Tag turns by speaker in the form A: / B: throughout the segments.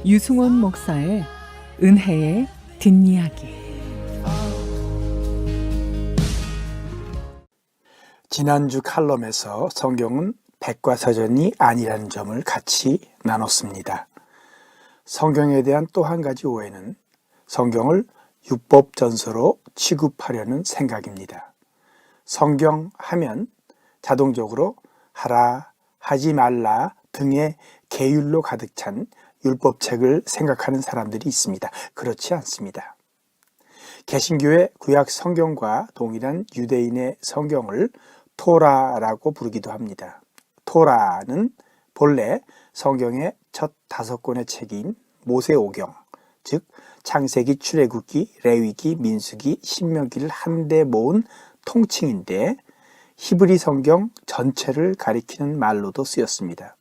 A: 유승원 목사의 은혜의 뒷이야기.
B: 지난주 칼럼에서 성경은 백과사전이 아니라는 점을 같이 나눴습니다. 성경에 대한 또 한 가지 오해는 성경을 율법전서로 취급하려는 생각입니다. 성경 하면 자동적으로 하라, 하지 말라 등의 계율로 가득 찬 율법책을 생각하는 사람들이 있습니다. 그렇지 않습니다. 개신교의 구약 성경과 동일한 유대인의 성경을 토라라고 부르기도 합니다. 토라는 본래 성경의 첫 5권의 책인 모세오경, 즉 창세기, 출애굽기, 레위기, 민수기, 신명기를 한데 모은 통칭인데 히브리 성경 전체를 가리키는 말로도 쓰였습니다.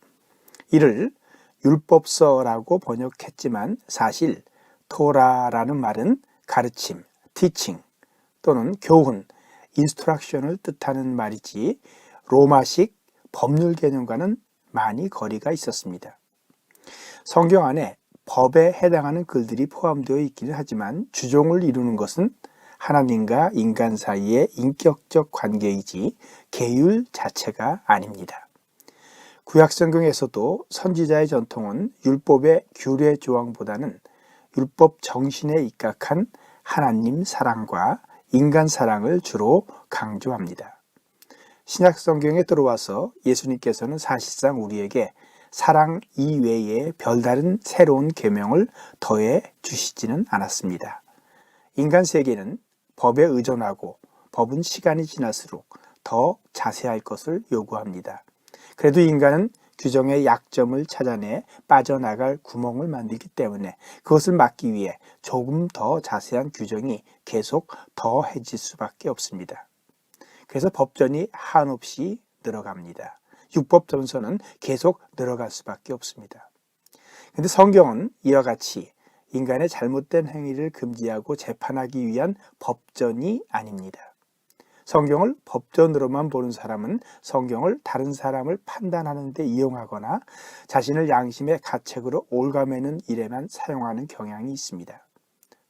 B: 이를 율법서라고 번역했지만 사실 토라라는 말은 가르침, teaching 또는 교훈, instruction을 뜻하는 말이지 로마식 법률 개념과는 많이 거리가 있었습니다. 성경 안에 법에 해당하는 글들이 포함되어 있기는 하지만 주종을 이루는 것은 하나님과 인간 사이의 인격적 관계이지 계율 자체가 아닙니다. 구약 성경에서도 선지자의 전통은 율법의 규례 조항보다는 율법 정신에 입각한 하나님 사랑과 인간 사랑을 주로 강조합니다. 신약 성경에 들어와서 예수님께서는 사실상 우리에게 사랑 이외에 별다른 새로운 계명을 더해 주시지는 않았습니다. 인간 세계는 법에 의존하고 법은 시간이 지날수록 더 자세할 것을 요구합니다. 그래도 인간은 규정의 약점을 찾아내 빠져나갈 구멍을 만들기 때문에 그것을 막기 위해 조금 더 자세한 규정이 계속 더해질 수밖에 없습니다. 그래서 법전이 한없이 늘어갑니다. 율법전서는 계속 늘어갈 수밖에 없습니다. 그런데 성경은 이와 같이 인간의 잘못된 행위를 금지하고 재판하기 위한 법전이 아닙니다. 성경을 법전으로만 보는 사람은 성경을 다른 사람을 판단하는 데 이용하거나 자신을 양심의 가책으로 옭아매는 일에만 사용하는 경향이 있습니다.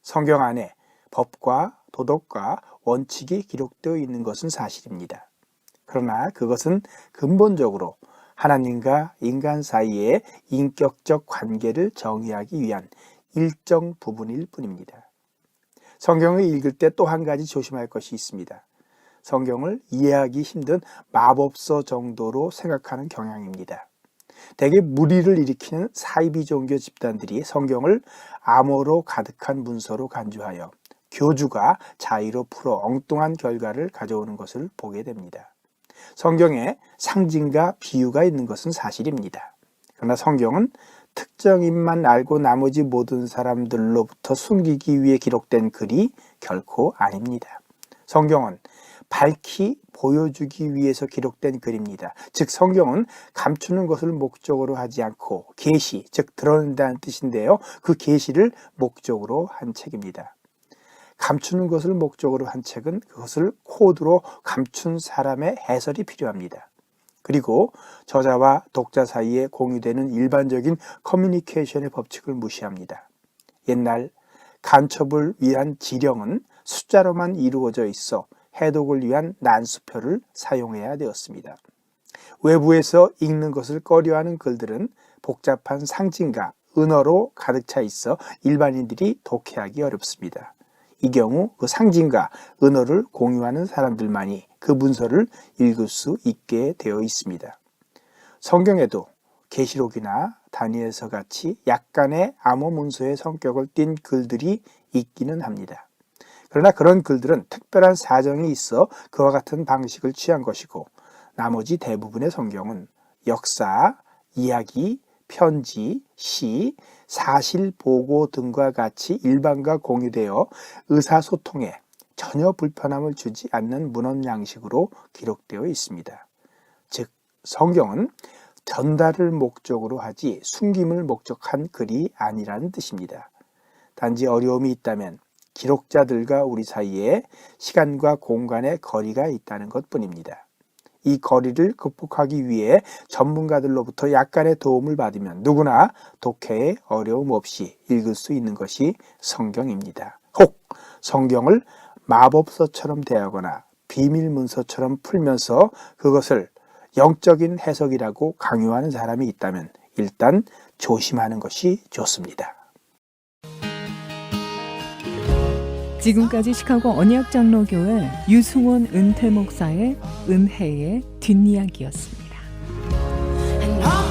B: 성경 안에 법과 도덕과 원칙이 기록되어 있는 것은 사실입니다. 그러나 그것은 근본적으로 하나님과 인간 사이의 인격적 관계를 정의하기 위한 일정 부분일 뿐입니다. 성경을 읽을 때 또 한 가지 조심할 것이 있습니다. 성경을 이해하기 힘든 마법서 정도로 생각하는 경향입니다. 대개 무리를 일으키는 사이비 종교 집단들이 성경을 암호로 가득한 문서로 간주하여 교주가 자의로 풀어 엉뚱한 결과를 가져오는 것을 보게 됩니다. 성경에 상징과 비유가 있는 것은 사실입니다. 그러나 성경은 특정인만 알고 나머지 모든 사람들로부터 숨기기 위해 기록된 글이 결코 아닙니다. 성경은 밝히 보여주기 위해서 기록된 글입니다. 즉 성경은 감추는 것을 목적으로 하지 않고 계시, 즉 드러낸다는 뜻인데요. 그 계시를 목적으로 한 책입니다. 감추는 것을 목적으로 한 책은 그것을 코드로 감춘 사람의 해설이 필요합니다. 그리고 저자와 독자 사이에 공유되는 일반적인 커뮤니케이션의 법칙을 무시합니다. 옛날 간첩을 위한 지령은 숫자로만 이루어져 있어 해독을 위한 난수표를 사용해야 되었습니다. 외부에서 읽는 것을 꺼려하는 글들은 복잡한 상징과 은어로 가득 차 있어 일반인들이 독해하기 어렵습니다. 이 경우 그 상징과 은어를 공유하는 사람들만이 그 문서를 읽을 수 있게 되어 있습니다. 성경에도 계시록이나 다니엘서 같이 약간의 암호 문서의 성격을 띤 글들이 있기는 합니다. 그러나 그런 글들은 특별한 사정이 있어 그와 같은 방식을 취한 것이고 나머지 대부분의 성경은 역사, 이야기, 편지, 시, 사실보고 등과 같이 일반과 공유되어 의사소통에 전혀 불편함을 주지 않는 문헌 양식으로 기록되어 있습니다. 즉 성경은 전달을 목적으로 하지 숨김을 목적한 글이 아니라는 뜻입니다. 단지 어려움이 있다면 기록자들과 우리 사이에 시간과 공간의 거리가 있다는 것뿐입니다. 이 거리를 극복하기 위해 전문가들로부터 약간의 도움을 받으면 누구나 독해에 어려움 없이 읽을 수 있는 것이 성경입니다. 혹 성경을 마법서처럼 대하거나 비밀문서처럼 풀면서 그것을 영적인 해석이라고 강요하는 사람이 있다면 일단 조심하는 것이 좋습니다.
A: 지금까지 시카고 언약장로교회 유승원 은퇴 목사의 은혜의 뒷이야기였습니다.
C: And all